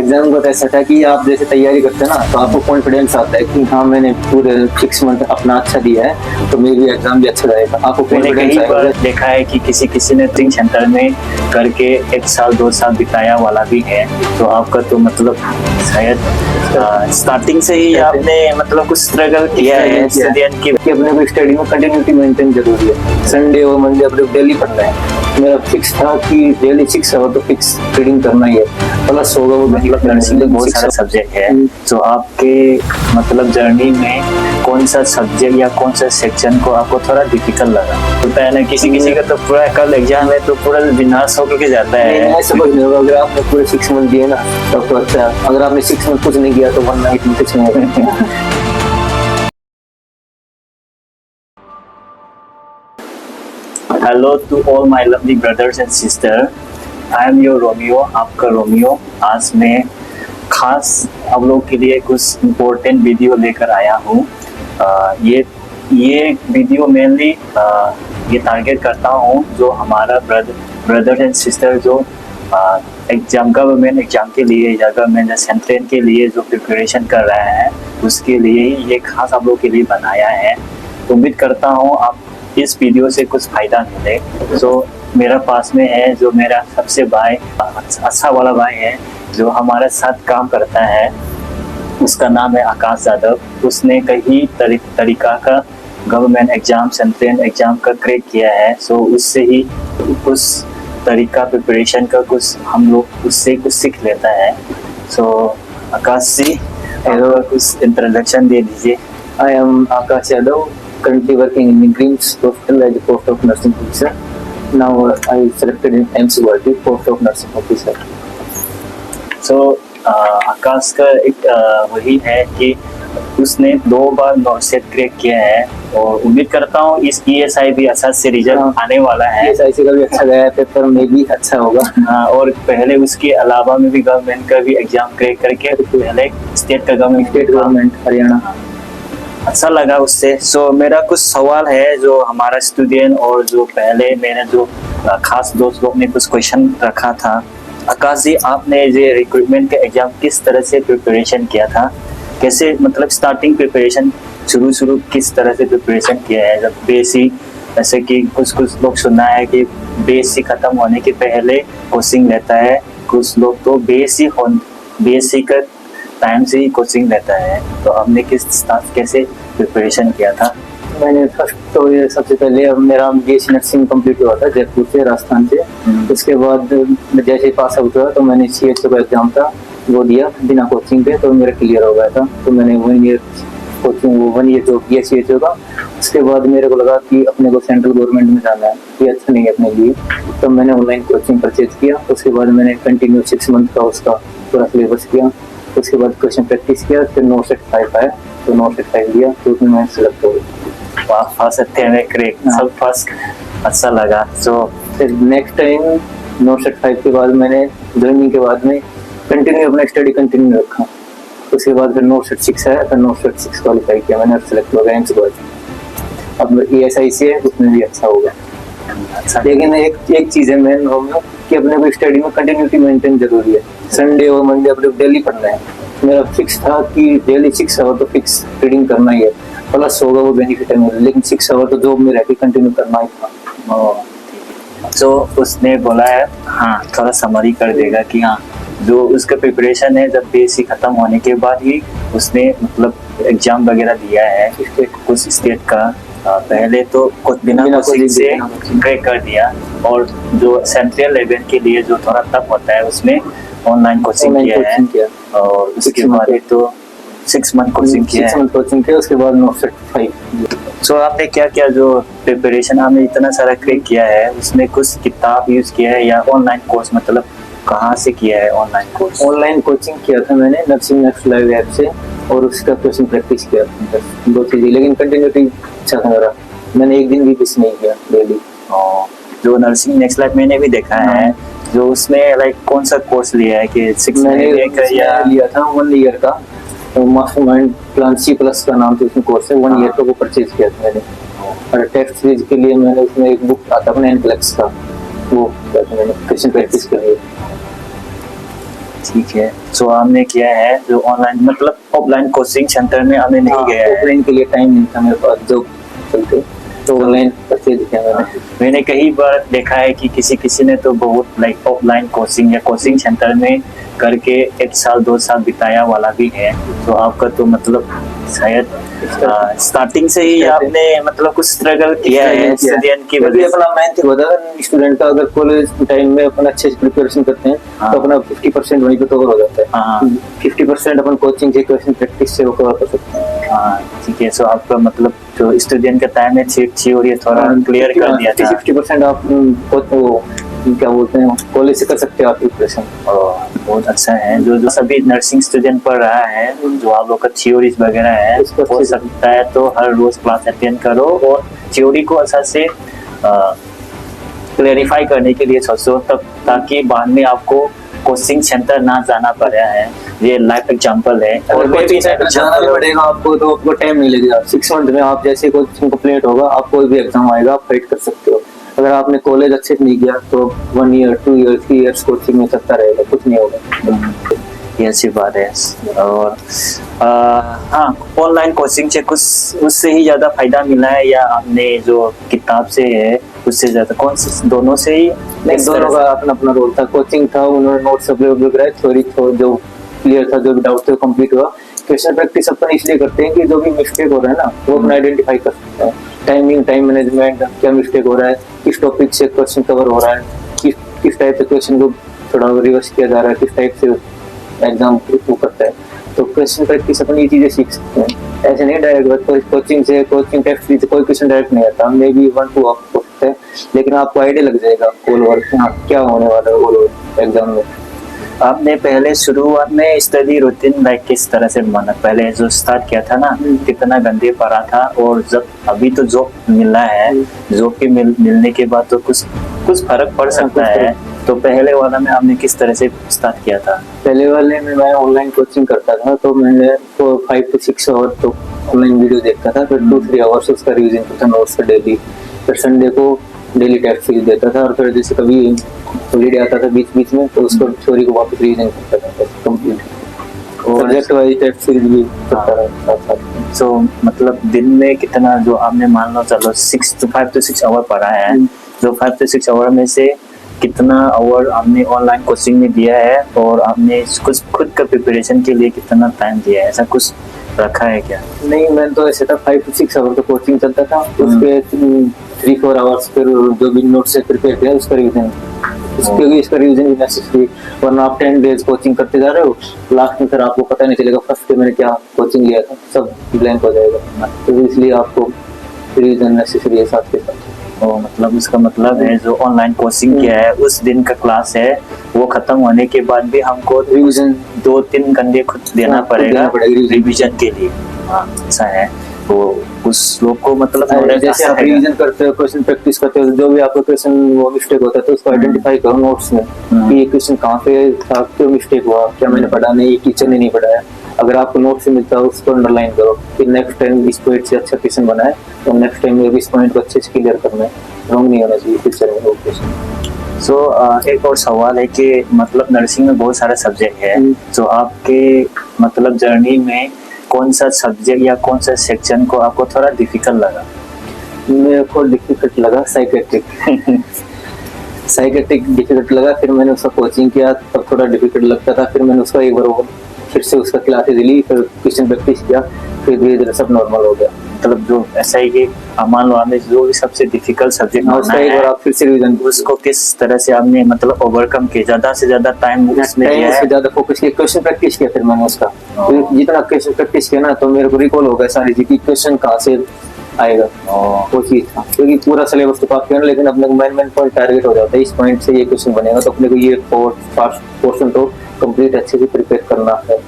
Exam का ऐसा था कि आप जैसे तैयारी करते हैं ना तो आपको कॉन्फिडेंस आता है कि हाँ मैंने पूरे 6 मंथ अपना अच्छा दिया है तो मेरी एग्जाम भी अच्छा जाएगा। आपको मैंने कॉन्फिडेंस कई बार आएगा। देखा है कि किसी ने कोचिंग सेंटर में करके 1 साल 2 साल बिताया वाला भी है। तो आपका तो मतलब शायद स्टार्टिंग से ही आपने मतलब कुछ स्ट्रगल किया है स्टूडेंट की। कि अपने को स्टडी में कंटिन्यूटी मेंटेन जरूरी है। संडे और मंडे अपने डेली पढ़ना है। मेरा फिक्स था कि डेली 6 आवर तो फिक्स रीडिंग करना ही है, प्लस होगा वो मतलब नर्सिंग में बहुत सारे सब्जेक्ट है। तो आपके मतलब जर्नी में कौन सा सब्जेक्ट या कौन सा सेक्शन को आपको थोड़ा डिफिकल्ट लगा? होता है ना किसी का तो पूरा कल एग्जाम है तो पूरा विनाश होकर के जाता है। ऐसा कुछ नहीं होगा। अगर आपने पूरे 6 मंथ दिए ना तब तो अच्छा है। अगर आपने 6 मंथ कुछ नहीं किया तो 1 नाइट में कुछ नहीं होगा। Hello to all my lovely brothers and sisters. I am your Romeo, आपका रोमियो। आज मैं खास आप लोग के लिए कुछ इम्पोर्टेंट वीडियो लेकर आया हूँ। ये वीडियो मेनली ये टारगेट करता हूँ जो हमारा ब्रदर एंड सिस्टर जो एग्जाम गवर्नमेंट एग्जाम के लिए या गवर्नमेंट सेंट्रल के लिए जो प्रिपरेशन कर रहे हैं उसके लिए ही ये खास आप लोग के लिए बनाया है। उम्मीद करता हूँ आप इस वीडियो से कुछ फायदा मिले। तो मेरा पास में है जो मेरा सबसे भाई अच्छा वाला भाई है जो हमारे साथ काम करता है, उसका नाम है आकाश यादव। उसने कई तरीका का गवर्नमेंट एग्जाम सेंट्रल एग्जाम का क्रैक किया है। सो उससे ही कुछ तरीका प्रिपरेशन का कुछ हम लोग उससे कुछ सीख लेता है। सो आकाश जी कुछ इंट्रोडक्शन दे दीजिए। I am Akash Yadav, currently working in MIGRIMS Hospital as a post of nursing officer. Now I selected in MCYT post of nursing officer. So आकाश का एक वही है कि उसने 2 बार नॉर्सेट क्रैक किया है और उम्मीद करता हूँ इस ESI भी अच्छा से रिजल्ट आने वाला है। ESI का भी अच्छा गया है, पेपर में भी अच्छा होगा। हाँ, और पहले उसके अलावा में भी गवर्नमेंट का भी एग्जाम क्रैक करके पहले स्टेट गवर्नमेंट हरियाणा अच्छा लगा उससे। सो मेरा कुछ सवाल है जो हमारा स्टूडेंट और जो पहले मैंने जो खास दोस्त लोग ने कुछ क्वेश्चन रखा था। आकाश जी आपने ये रिक्रूटमेंट का एग्जाम किस तरह से प्रिपरेशन किया था? कैसे मतलब स्टार्टिंग प्रिपरेशन शुरू किस तरह से प्रिपरेशन किया है? जब बेसिक जैसे कि कुछ लोग सुना है कि बेसिक खत्म होने के पहले कोचिंग लेता है, कुछ लोग तो बेसिक टाइम से ही कोचिंग लेता है। तो आपने कैसे प्रिपरेशन किया था? मैंने फर्स्ट तो ये सबसे पहले मेरा BSc नर्सिंग कंप्लीट हुआ था जयपुर से, राजस्थान से। उसके बाद जैसे ही पास आउट हुआ तो मैंने CHO का एग्जाम था वो दिया बिना कोचिंग के, तो मेरा क्लियर हो गया था। तो मैंने 1 ईयर कोचिंग 1 ईयर जो किया CHO का। उसके बाद मेरे को लगा कि अपने को सेंट्रल गवर्नमेंट में जाना है, ये अच्छा नहीं है अपने लिए। तो मैंने ऑनलाइन कोचिंग परचेज किया। उसके बाद मैंने कंटिन्यू 6 मंथ का उसका पूरा सिलेबस किया। उसके बाद क्वेश्चन प्रैक्टिस किया, फिर नॉर्सेट 5 आया तो नॉर्सेट 5 दिया तो उसमें मैं सिलेक्ट हो गया। वाह, फर्स्ट अटेम्प्ट में क्रैक, सब फर्स्ट अच्छा लगा। सो फिर नेक्स्ट टाइम नॉर्सेट 5 के बाद मैंने ज्वाइनिंग के बाद में कंटिन्यू अपना स्टडी कंटिन्यू रखा। उसके बाद फिर नॉर्सेट 6 आया तो नॉर्सेट 6 क्वालिफाई किया मैंने, सिलेक्ट हो गया MCYT। अब ESI से उसमें भी अच्छा होगा। लेकिन एक चीज है मेन रोमियो कि अपने को स्टडी में कंटिन्यूटी मेंटेन जरूरी है। संडे और मंडे अपने डेली पढ़ना है। मेरा फिक्स था कि डेली 6 आवर तो फिक्स रीडिंग करना ही है, प्लस होगा वो बेनिफिट है मेरे। लेकिन 6 आवर तो जॉब में रहकर कंटिन्यू करना ही था। तो उसने बोला है हाँ थोड़ा समरी कर देगा कि हाँ जो उसका प्रिपरेशन है जब बेसिक खत्म होने के बाद ही उसने मतलब एग्जाम वगैरह दिया है कुछ स्टेट का। पहले तो कुछ बिना कोचिंग से क्रैक कर दिया और जो सेंट्रल लेवल के लिए जो थोड़ा टफ होता है उसमें ऑनलाइन कोचिंग किया है। और उसके बाद तो 6 मंथ कोचिंग किया है। उसके बाद नॉर्सेट 5। सो आपने क्या जो प्रिपरेशन आपने इतना सारा क्रैक किया है उसमें कुछ किताब यूज किया है या ऑनलाइन कोर्स मतलब कहाँ से किया है? ऑनलाइन कोर्स ऑनलाइन कोचिंग किया था मैंने नर्सिंग नेक्स्ट लाइव ऐप से और उसका क्वेश्चन प्रैक्टिस किया था, 2 चीजें। लेकिन कंटिन्यूटी अच्छा था मेरा, मैंने एक दिन भी मिस नहीं किया डेली। जो नर्सिंग नेक्स्ट लाइफ मैंने भी देखा है जो उसमें लाइक कौन सा कोर्स लिया है कि 6 महीने का या लिया था 1 ईयर का मास्टरमाइंड प्लान C+ का नाम से उसमें कोर्स है। 1 ईयर का वो परचेज किया था मैंने। और टेस्ट सीरीज के लिए मैंने उसमें एक बुक आता था NCLEX का, वो मैंने क्वेश्चन प्रैक्टिस के लिए। ठीक है। सो हमने किया है जो ऑनलाइन मतलब ऑफलाइन कोचिंग सेंटर में हमने नहीं गया है। ऑफलाइन के लिए टाइम नहीं था मेरे पास, जो चलते तो ऑनलाइन परचेज किया मैंने कई बार देखा है कि किसी किसी ने तो बहुत लाइक ऑफलाइन कोचिंग या कोचिंग सेंटर में करके 1 साल 2 साल बिताया वाला भी है। तो आपका तो मतलब शायद स्टार्टिंग से ही आपने मतलब कुछ स्ट्रगल किया है स्टूडेंट की वजह से। अपना मेहनत होता है स्टूडेंट का, अगर कॉलेज टाइम में अपन अच्छे से प्रिपरेशन करते हैं तो अपना 50% वहीं पे कवर हो जाता है। 50% अपन कोचिंग से क्वेश्चन प्रैक्टिस से वो कवर कर सकते हैं। हाँ ठीक है। सो आपका मतलब जो स्टूडेंट का टाइम है थ्योरी थोड़ा क्लियर कर दिया था। 50% आप क्या बोलते हैं कॉलेज से कर सकते हो आप प्रिपरेशन। बहुत अच्छा है। जो सभी नर्सिंग स्टूडेंट पढ़ रहा है, जो आप लोग का थ्योरीज वगैरह है हो सकता है तो हर रोज क्लास अटेंड करो और थ्योरी को अच्छा से क्लेरिफाई करने के लिए सोचो, तब ताकि बाद में आपको कोचिंग सेंटर ना जाना पड़ा है। ये लाइव एग्जांपल है। और कोचिंग सेंटर जाना भी पड़ेगा आपको तो आपको टाइम नहीं लगेगा। 6 मंथ में आप जैसे कोचिंग कंप्लीट होगा, आप कोई भी एग्जाम आएगा आप फाइट कर सकते हो। अगर आपने कॉलेज अच्छे से नहीं किया तो 1 ईयर 2 ईयर 3 ईयर्स कोचिंग में चलता रहेगा, कुछ नहीं होगा। ये अच्छी बात है। और हाँ, ऑनलाइन कोचिंग से कुछ उससे ही ज्यादा फायदा मिला है या आपने जो किताब से है उससे ज्यादा? कौन से दोनों से ही? नहीं, दोनों का अपना अपना रोल था। कोचिंग था, उन्होंने नोट्स अवेलेबल कराए, थ्योरी जो क्लियर था, जो भी डाउट थे कंप्लीट हुआ। क्वेश्चन प्रैक्टिस अपन इसलिए करते हैं कि जो भी मिस्टेक हो रहा है ना वो अपना आइडेंटिफाई कर सकते हैं। टाइमिंग, टाइम मैनेजमेंट, क्या मिस्टेक हो रहा है, किस टॉपिक से क्वेश्चन कवर हो रहा है, किस टाइप से क्वेश्चन को थोड़ा रिवर्स किया जा रहा है, किस टाइप से एग्जाम वो करता है। तो क्वेश्चन प्रैक्टिस अपन ये चीजें सीख सकते हैं। ऐसे नहीं डायरेक्ट कोचिंग से कोचिंग टेस्ट से कोई क्वेश्चन डायरेक्ट नहीं आता। मे बी 1 2 आप हो सकते हैं, लेकिन आपको आइडिया लग जाएगा ऑल ओवर क्या होने वाला है ऑल ओवर एग्जाम में। आपने पहले शुरुआत में स्टडी रूटीन लाइक किस तरह से बना? पहले जो स्टार्ट किया था ना कितना गंदे पड़ा था, और जब अभी तो जॉब मिला है, जॉब के मिलने के बाद तो कुछ फर्क पड़ सकता है। तो पहले वाला में आपने किस तरह से स्टार्ट किया था? पहले वाले में मैं ऑनलाइन कोचिंग करता था, तो मैंने 5 to 6 आवर तो ऑनलाइन वीडियो देखता था, फिर 2-3 आवर्स उसका रिवीजन करता था नोट्स का डेली। फिर संडे को डेली टेस्ट सीरीज देता था, और फिर जैसे कभी हॉलीडे आता था बीच बीच में तो उसको थ्योरी को वापस रिवीजन करता था कंप्लीट। और सब्जेक्ट वाइज टेस्ट सीरीज भी करता था। सो मतलब दिन में कितना, जो आपने मान लो चलो 5 to 6 आवर पढ़ा है, जो 5 to 6 आवर में से कितना आवर आपने ऑनलाइन कोचिंग में दिया है, और आपने कुछ खुद का प्रिपरेशन के लिए कितना टाइम दिया है? ऐसा कुछ रखा है क्या? नहीं, मैं तो ऐसे था 5 to 6 आवर तो कोचिंग चलता था, उसके 3-4 आवर्स फिर जो भी नोट से प्रिपेयर किया उसका रिवीजन, क्योंकि इसका रिवीजन भी नेसेसरी। वरना आप 10 डेज कोचिंग करते जा रहे हो, लास्ट में फिर आपको पता नहीं चलेगा फर्स्ट डे मैंने क्या कोचिंग लिया था, सब ब्लैंक हो जाएगा। तो इसलिए आपको रिवीजन नेसेसरी है साथ के साथ। मतलब उसका मतलब है जो ऑनलाइन कोचिंग किया है उस दिन का क्लास है वो खत्म होने के बाद भी हमको रिवीजन 2-3 घंटे खुद देना पड़ेगा रिवीजन के लिए। हाँ ऐसा है। तो उस लोग को मतलब जैसे आप रिवीजन करते हो, क्वेश्चन प्रैक्टिस करते हो, जो भी आपका क्वेश्चन वो मिस्टेक होता है तो उसको आइडेंटिफाई करो नोट्स में कि ये क्वेश्चन कहाँ पे था, क्यों मिस्टेक हुआ, क्या मैंने पढ़ा नहीं, फ्यूचर ने नहीं पढ़ाया। अगर आपको नोट से मिलता है उसको अंडरलाइन करो कि नेक्स्ट टाइम इस पॉइंट से अच्छा क्वेश्चन बनाए, तो नेक्स्ट टाइम इस पॉइंट को अच्छे से क्लियर करना है, रॉन्ग नहीं होना चाहिए फ्यूचर में वो क्वेश्चन। सो एक और सवाल है कि मतलब नर्सिंग में बहुत सारे सब्जेक्ट है, तो आपके मतलब जर्नी में कौन सा सब्जेक्ट या कौन सा सेक्शन को आपको थोड़ा डिफिकल्ट लगा? मेरे को डिफिकल्ट लगा साइकेट्रिक। साइकेट्रिक डिफिकल्ट लगा, फिर मैंने उसका कोचिंग किया तब थोड़ा डिफिकल्ट लगता था, फिर मैंने उसका एक बार फिर से उसका क्लासेज ली, फिर क्वेश्चन प्रैक्टिस किया, फिर धीरे धीरे सब नॉर्मल हो गया। मतलब जो ऐसा ही कि मान लो आपने जो भी सबसे डिफिकल्ट सब्जेक्ट उसका एक बार आप फिर से रिवीजन, उसको किस तरह से आपने मतलब ओवरकम किया? ज्यादा से ज्यादा टाइम उसमें दिया है, ज्यादा फोकस किया, क्वेश्चन प्रैक्टिस किया। फिर मैंने उसका जितना क्वेश्चन प्रैक्टिस किया ना तो मेरे को रिकॉल हो गया सारी चीज, क्वेश्चन कहाँ से आएगा वो चीज था। क्योंकि पूरा सिलेबस तो काफी किया, लेकिन अपने को मेन पॉइंट टारगेट हो जाता है, इस पॉइंट से ये क्वेश्चन बनेगा, तो अपने को ये पोर्शन तो कंप्लीट अच्छे से प्रिपेयर करना है।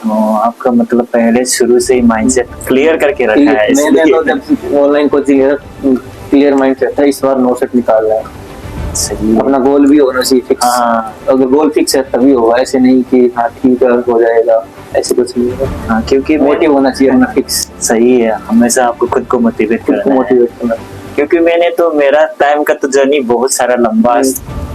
आपका मतलब पहले शुरू से ही माइंडसेट क्लियर करके रखा है। मैंने तो जब ऑनलाइन कोचिंग है क्लियर माइंडसेट था, इस बार 9 सेट निकालना है। सही, अपना गोल भी होना चाहिए फिक्स। हाँ, अगर गोल फिक्स है तभी होगा, ऐसे नहीं कि हाँ ठीक है हो जाएगा, ऐसे कुछ नहीं होगा। हाँ, क्योंकि मोटिव होना चाहिए अपना फिक्स। सही है, हमेशा आपको खुद को मोटिवेट करना है। मोटिवेट करना। क्योंकि मैंने तो मेरा टाइम का तो जर्नी बहुत सारा लंबा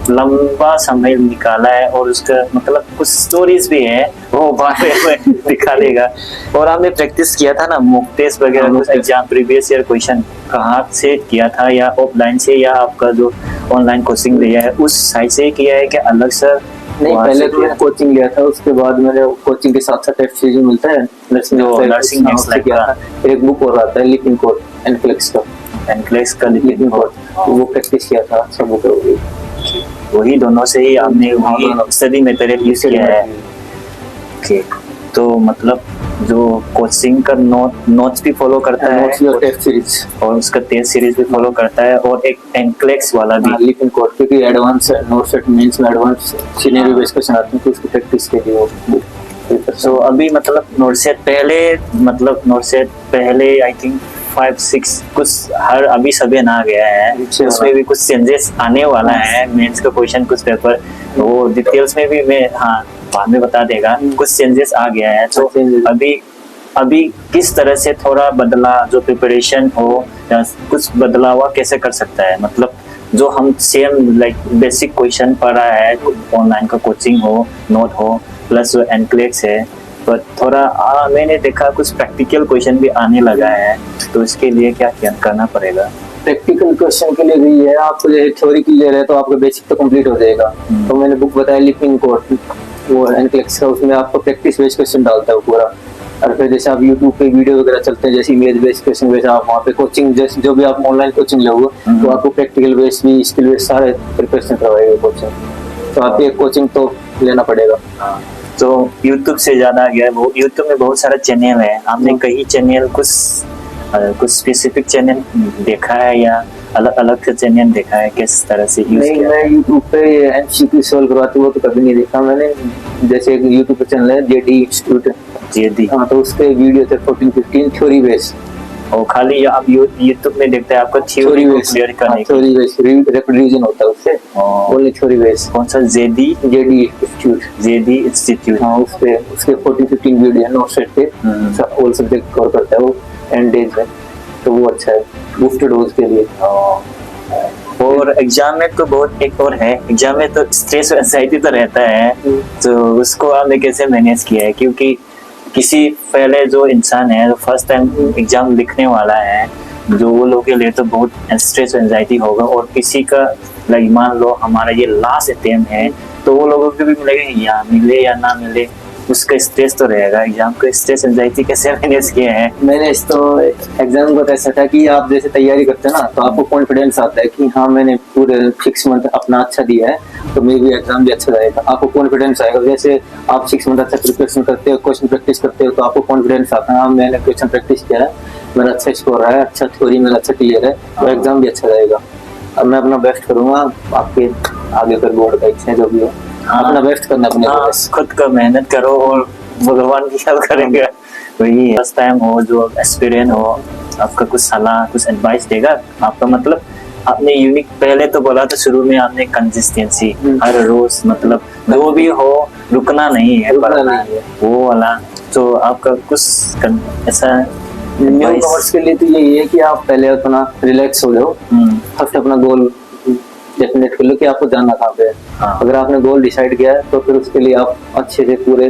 लंबा समय निकाला है और उसका मतलब कुछ स्टोरीज भी है वो बाद में दिखा देगा। और आपने प्रैक्टिस किया था ना मॉक टेस्ट वगैरह कुछ एग्जाम प्रीवियस ईयर क्वेश्चन कहाँ से किया था, या ऑफलाइन से या आपका जो ऑनलाइन कोचिंग लिया है उस साइट से किया है कि अलग सर? नहीं, पहले तो मैंने कोचिंग लिया था, उसके बाद मैंने कोचिंग के साथ साथ टेस्ट सीरीज मिलता है नर्सिंग नेक्स्ट लाइफ किया था। फिर एक बुक और आता है लिपिंग कोड एनक्लेक्स का, एनक्लेक्स का लिपिंग कोड, वो प्रैक्टिस किया था। सब बुक हो गई, वही दोनों से ही आपने वही स्टडी मेथड यूज किया है। ओके, तो मतलब जो कोचिंग का नोट्स भी फॉलो करता है और टेस्ट सीरीज, और उसका टेस्ट सीरीज भी फॉलो करता है, और एक एनक्लेक्स वाला भी लिपिंग कोड, क्योंकि एडवांस नोट सेट मेंस में एडवांस सिनेरियो बेस्ड क्वेश्चन आते हैं तो उसकी प्रैक्टिस के लिए वो। तो अभी मतलब नोट सेट पहले आई थिंक 5-6 कुछ हर अभी सभी ना गया है, उसमें भी कुछ चेंजेस आने वाला है। मेंस का क्वेश्चन कुछ पेपर वो डिटेल्स में भी मैं बाद में बता देगा, कुछ चेंजेस आ गया है। तो अभी किस तरह से थोड़ा बदला जो प्रिपरेशन हो या कुछ बदला हुआ कैसे कर सकता है? मतलब जो हम सेम लाइक बेसिक क्वेश्चन पढ़ा है, ऑनलाइन का कोचिंग हो, नोट हो, प्लस जो एनक्लेक्स है, तो थोड़ा मैंने देखा कुछ प्रैक्टिकल क्वेश्चन भी आने लगा है, तो इसके लिए क्या करना पड़ेगा? प्रैक्टिकल क्वेश्चन के लिए भी है, आपको जैसे थ्योरी क्लियर है तो आपका बेसिक तो कंप्लीट हो जाएगा। तो मैंने बुक बताया लिपिंग कोड, वो एनक्लेक्स का, उसमें आपको प्रैक्टिस बेस्ड क्वेश्चन डालता है पूरा। और फिर जैसे आप यूट्यूब पे वीडियो वगैरह चलते हैं जैसे इमेज बेस्ड क्वेश्चन, वैसे आप वहाँ पे कोचिंग जैसे जो भी आप ऑनलाइन कोचिंग लोगे तो आपको प्रैक्टिकल बेस्ड भी, स्किल बेस्ड सारे प्रिपरेशन करवाएगा कोचिंग। तो आपको एक कोचिंग तो लेना पड़ेगा। तो YouTube से ज्यादा आ गया, वो YouTube में बहुत सारा चैनल है, आपने कई चैनल कुछ स्पेसिफिक चैनल देखा है या अलग अलग से चैनल देखा है, किस तरह से यूज नहीं, किया? मैं YouTube पे MCQ सॉल्व करवाते हुए तो कभी नहीं देखा मैंने। जैसे एक YouTube पे चैनल है JD इंस्टीट्यूट, JD, हाँ, तो उसके वीडियो थे 14-15 थ्योरी बेस्ड, और खाली आप YouTube में देखते हैं आपका थ्योरी क्लियर करने की? थ्योरी बेस्ड रैपिड रिवीजन होता है उससे, ओनली थ्योरी बेस्ड। कौन सा? JD इंस्टीट्यूट, हाँ, उसके 14-15 वीडियो है नोट सेट पे, ऑल सब्जेक्ट कवर करता है वो एंड डेज में, तो वो अच्छा है बूस्टेड हो उसके लिए। और एग्जाम में तो बहुत एक और है, एग्जाम में तो स्ट्रेस और एंजाइटी तो रहता है, तो उसको आपने कैसे मैनेज किया है? क्योंकि किसी पहले जो इंसान है, जो फर्स्ट टाइम एग्जाम लिखने वाला है, जो वो लोग के लिए तो बहुत स्ट्रेस और एंजाइटी होगा, और किसी का लाइक मान लो हमारा ये लास्ट अटेम्प्ट है, तो वो लोगों को भी मिलेगा या मिले या ना मिले, उसका स्ट्रेस तो रहेगा। एग्जाम का स्ट्रेस एंजाइटी कैसे मैनेज किए हैं? मैंने तो एग्जाम को ऐसा था कि आप जैसे तैयारी करते हैं ना, तो आपको कॉन्फिडेंस आता है कि हाँ मैंने पूरे 6 मंथ अपना अच्छा दिया है, तो मे भी एग्जाम भी अच्छा जाएगा। आपको कॉन्फिडेंस आएगा, जैसे आप 6 मंथ अच्छा प्रिपरेशन करते हो, क्वेश्चन प्रैक्टिस करते हो, तो आपको कॉन्फिडेंस आता है हाँ मैंने क्वेश्चन प्रैक्टिस किया है, मेरा अच्छा स्कोर रहा है, अच्छा थ्योरी मेरा अच्छा क्लियर है, तो एग्जाम भी अच्छा जाएगा। अब मैं अपना बेस्ट करूंगा, आपके आगे कर बोर्ड का इच्छा जो भी हो, अपना बेस्ट करना अपने खुद का मेहनत करो और भगवान की हेल्प करेंगे। वही फर्स्ट टाइम हो, जो एक्सपीरियंस हो, आपका कुछ सलाह कुछ एडवाइस देगा आपका? मतलब आपने यूनिक पहले तो बोला था शुरू में, आपने कंसिस्टेंसी हर रोज मतलब जो भी हो रुकना नहीं है, वो वाला, तो आपका कुछ ऐसा न्यू कमर्स के लिए तो यही है कि आप पहले अपना रिलैक्स हो जाओ, फर्स्ट अपना गोल डेफिनेट कर लो कि आपको जाना कहाँ पे है। अगर आपने गोल डिसाइड किया है तो फिर उसके लिए आप अच्छे से पूरे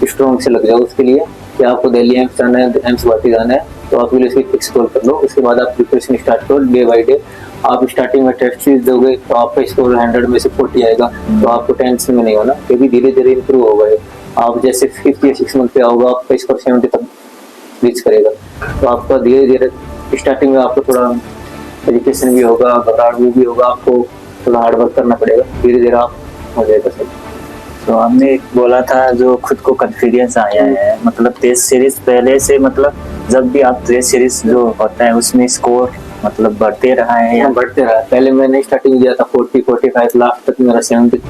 स्ट्रॉन्ग से लग जाओ उसके लिए कि आपको दिल्ली एम्स जाना है, एम्स गुवाहाटी जाना है, तो आप उसकी फिक्स गोल कर लो। उसके बाद आप प्रिपरेशन स्टार्ट करो डे बाई डे। आप स्टार्टिंग में टेस्ट सीरीज दोगे तो आपका स्कोर 100 में से 40 आएगा, तो आपको टेंशन में नहीं होना, क्योंकि धीरे धीरे इंप्रूव होगा। आप जैसे 5th या 6th मंथ पे आओगे आपका स्कोर 70 तक रीच करेगा, तो आपका धीरे धीरे स्टार्टिंग में आपको थोड़ा एजुकेशन भी होगा, घबराहट भी होगा, आपको थोड़ा हार्ड वर्क करना पड़ेगा, धीरे धीरे आप हो जाएगा सब। तो हमने बोला था जो खुद को कॉन्फिडेंस आया है, मतलब टेस्ट सीरीज पहले से, मतलब जब भी आप टेस्ट सीरीज जो होता है उसमें स्कोर मतलब बढ़ते रहा है या? बढ़ते रहा। पहले मैंने स्टार्टिंग किया था 40-45, लास्ट तक मेरा 70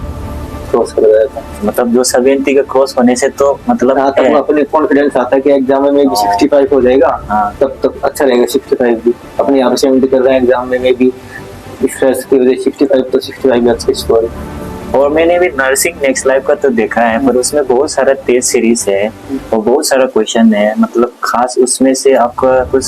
क्रॉस कर गया था। मतलब जो 70 का क्रॉस होने से तो मतलब अपने कॉन्फिडेंस आता है कि एग्जाम में भी 65 हो जाएगा, तब तक अच्छा रहेगा। 65 भी अपने यहाँ पे 70 कर रहा है, एग्जाम में भी स्ट्रेस की वजह 65, तो 65 भी अच्छा स्कोर है। और मैंने भी नर्सिंग नेक्स्ट लाइफ का तो देखा है, पर उसमें बहुत सारा टेस्ट सीरीज है और बहुत सारा क्वेश्चन है, मतलब खास उसमें से आपका कुछ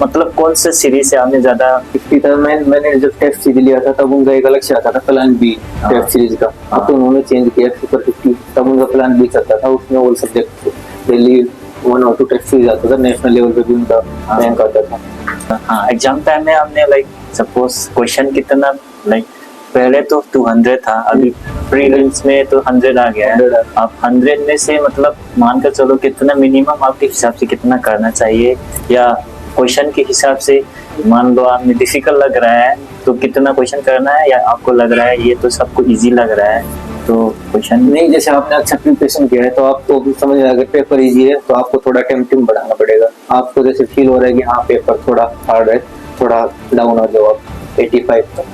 मतलब कौन से सीरीज से आपने ज्यादा 50 था। मैंने जब टेस्ट सीरीज लिया था तब उनका एक अलग से आता था प्लान बी टेस्ट सीरीज का। अब तो उन्होंने चेंज किया सुपर 50। तब उनका प्लान बी चलता था, उसमें ऑल सब्जेक्ट डेली 1 और 2 टेस्ट सीरीज आता था, नेशनल लेवल पे भी उनका रैंक आता था। हाँ एग्जाम टाइम में हमने लाइक सपोज क्वेश्चन कितना लाइक पहले तो 200 था, अभी प्रीलिम्स में तो 100 आ गया है। आप 100 में से मतलब मानकर चलो कितना मिनिमम आपके हिसाब से कितना करना चाहिए, या क्वेश्चन के हिसाब से मान लो आपने डिफिकल्ट लग रहा है तो कितना क्वेश्चन करना है, या आपको लग रहा है ये तो सबको इजी लग रहा है तो क्वेश्चन नहीं, जैसे आपने अच्छा प्रिपरेशन किया है तो आपको समझ में अगर पेपर इजी है तो आपको थोड़ा टेम्पटिंग बढ़ाना पड़ेगा। आपको जैसे फील हो रहा है कि हाँ पेपर थोड़ा हार्ड है, थोड़ा डाउन हो जाओ आप 85 तक,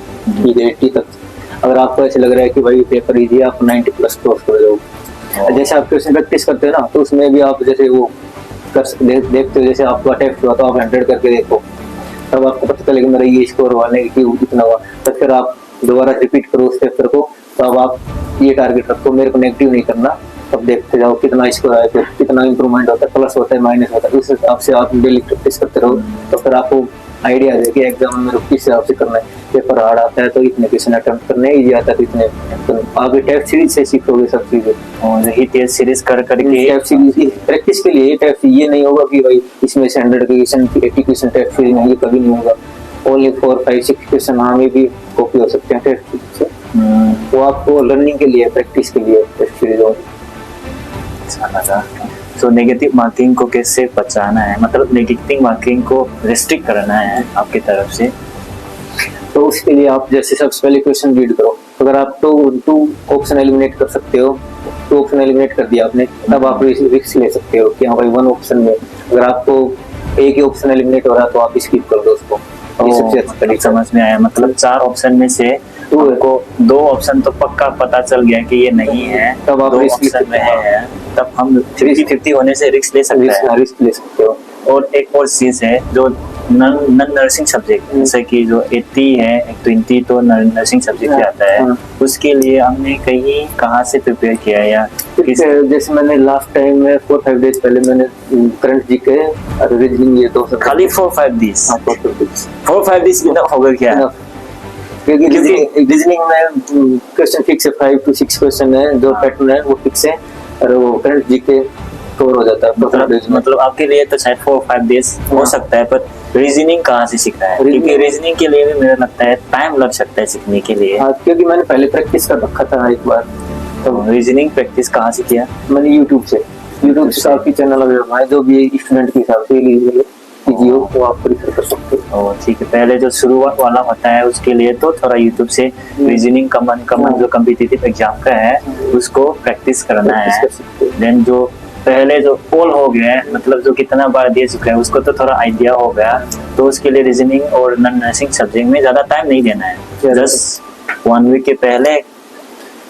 ठीक है 80 तक। अगर आपको ऐसे लग रहा है कि भाई पेपर इजी है, आप 90 प्लस क्रॉस कर जाओ। जैसे आप क्वेश्चन प्रैक्टिस करते हो ना, तो उसमें भी आप जैसे वो देखते हो, जैसे आपका टेस्ट हुआ तो आप 100 करके देखो, तब आपको पता चलेगा मेरा ये स्कोर हुआ नहीं कि इतना हुआ। तो फिर आप दोबारा रिपीट करो उस पेपर को, तो अब आप ये टारगेट रखो मेरे को नेगेटिव नहीं करना। अब देखते जाओ कितना स्कोर आया, फिर कितना इंप्रूवमेंट होता है, प्लस होता है माइनस होता है, उस हिसाब से आप डेली प्रैक्टिस करते रहो। तो फिर आपको आइडिया है कि एग्जाम में किस हिसाब से करना है। पेपर हार्ड आता है तो इतने क्वेश्चन अटेम्प्ट करने, इजी आता है तो इतने। तो आप टेस्ट सीरीज से सीखोगे सब चीजें, और यही टेस्ट सीरीज कर करके टेस्ट सीरीज प्रैक्टिस के लिए। टेस्ट ये नहीं होगा कि भाई इसमें से 100 क्वेश्चन 80 क्वेश्चन टेस्ट सीरीज नहीं, ये कभी नहीं होगा। ओनली 4 5 6 क्वेश्चन हाँ में भी कॉपी हो सकते हैं टेस्ट सीरीज से। तो आपको लर्निंग के लिए, प्रैक्टिस के लिए टेस्ट सीरीज होगी। अच्छा लगा। तो नेगेटिव मार्किंग को कैसे बचाना है, मतलब नेगेटिव मार्किंग को रिस्ट्रिक्ट करना है आपकी तरफ से? तो उसके लिए आप जैसे सबसे पहले क्वेश्चन रीड करो। अगर आप तो 2 ऑप्शन एलिमिनेट कर सकते हो, 2 ऑप्शन एलिमिनेट कर दिया आपने, तब आप रिस्क ले सकते हो कि हाँ भाई 1 ऑप्शन में अगर आपको एक ही ऑप्शन एलिमिनेट हो रहा है तो आप स्किप कर दो उसको। ये सबसे अच्छा तरीका समझ में आया। मतलब 4 ऑप्शन में से आपको 2 ऑप्शन तो पक्का पता चल गया कि ये नहीं है, तब आप 2 रिस्क ऑप्शन में है, तब हम 50-50 होने से रिस्क ले सकते हैं। रिस्क ले सकते हो। और एक और चीज है जो नॉन नर्सिंग सब्जेक्ट, जैसे कि जो 80 है, 20 तो नर्सिंग सब्जेक्ट आता है, उसके लिए हमने कहीं कहाँ से प्रिपेयर किया है, या जैसे मैंने लास्ट टाइम में 4-5 डेज पहले मैंने करंट जीके और रीजनिंग ये 2 खाली 4-5 डेज 4-5 डेज इनफ होगा क्या? क्योंकि रीजनिंग में क्वेश्चन फिक्स है, 5 to 6 क्वेश्चन है, जो पैटर्न है वो फिक्स है, और वो करंट जीके कवर हो जाता है। मतलब आपके लिए तो शायद 4-5 डेज हो सकता है, पर रीजनिंग कहाँ से सीखना है? क्योंकि रीजनिंग के लिए भी मुझे लगता है टाइम लग सकता है सीखने के लिए। हाँ, क्योंकि मैंने पहले प्रैक्टिस कर रखा था एक बार। तो रीजनिंग प्रैक्टिस कहाँ से किया? मैंने यूट्यूब से काफी चैनल अवेलेबल है, जो भी स्टूडेंट के हिसाब से इजी हो वो आप प्रेफर कर सकते हो। ठीक है, पहले जो शुरुआत वाला होता है उसके लिए तो थोड़ा यूट्यूब से रीजनिंग कमन जो कॉम्पिटिटिव एग्जाम का है उसको प्रैक्टिस करना है। देन जो पहले जो पोल हो गया है, मतलब जो कितना बार दे चुका है उसको तो थोड़ा आइडिया हो गया, तो उसके लिए रीजनिंग और नॉन नर्सिंग सब्जेक्ट में ज्यादा टाइम नहीं देना है। जस्ट 1 वीक के पहले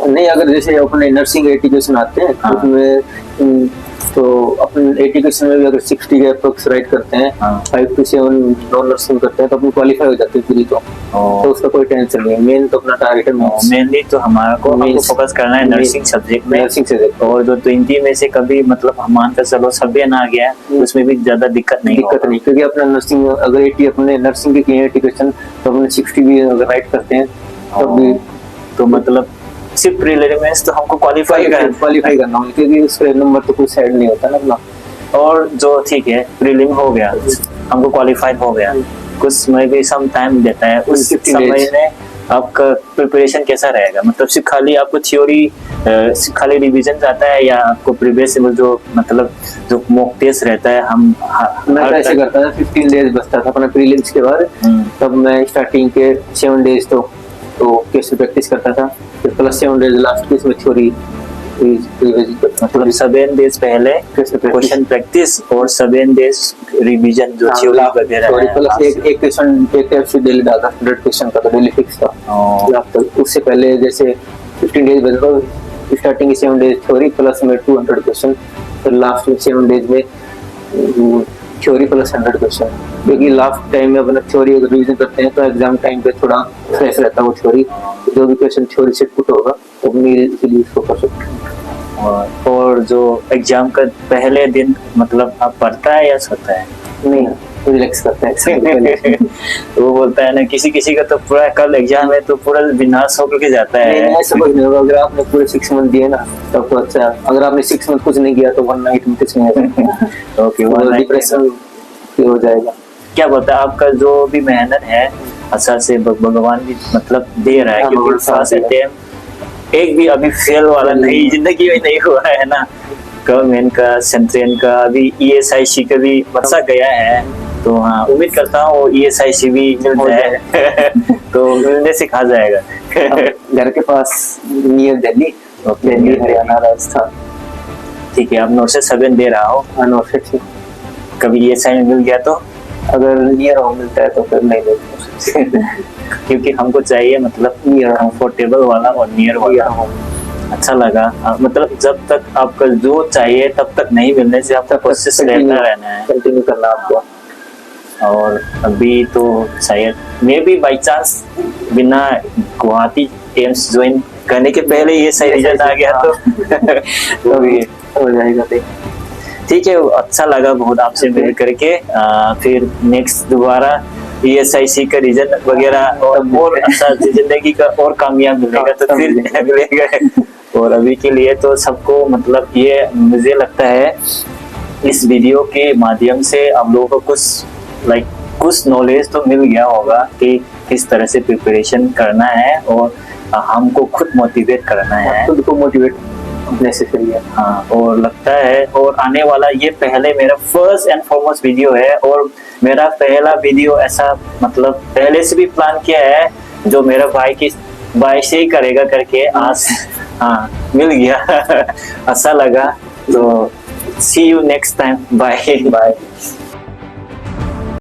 नहीं, अगर जैसे अपने नर्सिंग एजुकेशन आते हैं उसमें तो अपन एजुकेशन में भी अगर 60 के अप्रोक्स राइट करते हैं, 5 to 7 नॉन नर्सिंग करते हैं तो अपन क्वालिफाई हो जाते हैं पूरी। तो उसका कोई टेंशन नहीं है। मेन तो अपना टारगेट है, मेनली तो हमारा को हमको फोकस करना है नर्सिंग सब्जेक्ट में। नर्सिंग सब्जेक्ट और जो 20 में से कभी मतलब हम मानकर चलो 90 ना आ गया, उसमें भी ज्यादा दिक्कत नहीं, क्योंकि अपना नर्सिंग अगर 80 अपने नर्सिंग की एजुकेशन तो अपने 60 भी अगर राइट करते हैं तब भी तो मतलब सिर्फ प्रीलिम्स तो हमको क्वालिफाई करना है, क्योंकि उसका नंबर तो कुछ ऐड नहीं होता ना अपना। और जो ठीक है प्रीलिम हो गया, हमको क्वालिफाइड हो गया, कुछ में भी सम टाइम देता है, उस समय में आपका प्रिपरेशन कैसा रहेगा? मतलब सिर्फ खाली आपको थ्योरी खाली रिवीजन जाता है, या आपको प्रीवियस जो मतलब जो मॉक टेस्ट रहता है? मैं ऐसे करता था, 15 डेज बचता था अपना प्रीलिम्स के बाद, तब मैं स्टार्टिंग के 7 डेज तो कैसे प्रैक्टिस करता था, फिर प्लस 7 डेज लास्ट के इसमें थ्योरी मतलब 7 डेज पहले क्वेश्चन प्रैक्टिस और 7 डेज रिवीजन जो थ्योरी वगैरह है, प्लस एक क्वेश्चन एक टेस्ट डेली डालता 100 क्वेश्चन का, तो डेली फिक्स था। उससे पहले जैसे 15 डेज बचता, स्टार्टिंग के 7 डेज थ्योरी प्लस में 200 क्वेश्चन, फिर लास्ट में 7 डेज में थ्योरी प्लस 100 क्वेश्चन। क्योंकि लास्ट टाइम में अपना थ्योरी अगर रिवीजन करते हैं तो एग्जाम टाइम पे थोड़ा फ्रेश रहता है वो थ्योरी, जो भी क्वेश्चन थ्योरी से पुट होगा तो अपनी इजीली उसको कर सकते हैं। और जो एग्जाम का पहले दिन मतलब आप पढ़ता है या सोता है? नहीं, रिलैक्स करता है। वो बोलता है ना, किसी किसी का तो पूरा कल एग्जाम है तो पूरा बिंदास होकर के जाता नहीं है। ऐसा कुछ नहीं होगा, अगर आपने पूरे 6 मंथ दिए ना तब तो अच्छा है। अगर आपने 6 मंथ कुछ नहीं किया तो 1 नाइट में कुछ नहीं होगा। ओके, वो डिप्रेशन हो जाएगा। क्या बोलता है, आपका जो भी मेहनत है अच्छा से भगवान भी मतलब दे रहा है, हाँ, क्योंकि भगवान फर्स्ट दे रहा अटेम्प्ट एक भी अभी फेल वाला नहीं, जिंदगी में नहीं हुआ है ना। गवर्नमेंट का, सेंट्रल का, अभी ESIC का भी बरसा गया है, तो हाँ उम्मीद करता हूँ वो ESIC भी मिल जाए। तो मिलने से खा जाएगा। घर के पास नियर दिल्ली, दिल्ली हरियाणा राजस्थान। ठीक है, अब नोट 7 दे रहा हो, अनऑफिशियल कभी ESI में मिल गया तो, अगर नियर हो मिलता है तो फिर नहीं लेते। क्योंकि हमको चाहिए मतलब कंफर्टेबल वाला और नियर वाला। अच्छा लगा, मतलब जब तक आपका जो चाहिए तब तक नहीं मिलने से आपका कोशिश रहता रहना है, कंटिन्यू करना आपको। और अभी तो शायद मे भी बाई चांस बिना गुवाहाटी एम्स ज्वाइन करने के पहले ये सही रिजल्ट आ गया तो वो भी हो जाएगा। ठीक है। अच्छा लगा बहुत आपसे मिल करके। फिर नेक्स्ट दोबारा ESIC का रिजल्ट वगैरह और अच्छा जिंदगी का और कामयाब मिलेगा तो फिर मिलेगा। और अभी के लिए तो सबको मतलब ये मुझे लगता है इस वीडियो के माध्यम से आप लोगों को कुछ नॉलेज तो मिल गया होगा कि किस तरह से प्रिपरेशन करना है और हमको खुद मोटिवेट करना है, खुद को मोटिवेट नेसेसरी है। हाँ, और लगता है और आने वाला ये पहले मेरा फर्स्ट एंड फॉरमोस्ट वीडियो है, और मेरा पहला वीडियो ऐसा मतलब पहले से भी प्लान किया है जो मेरा भाई से ही करेगा करके आज हाँ मिल गया। अच्छा लगा, तो see you next time, bye bye.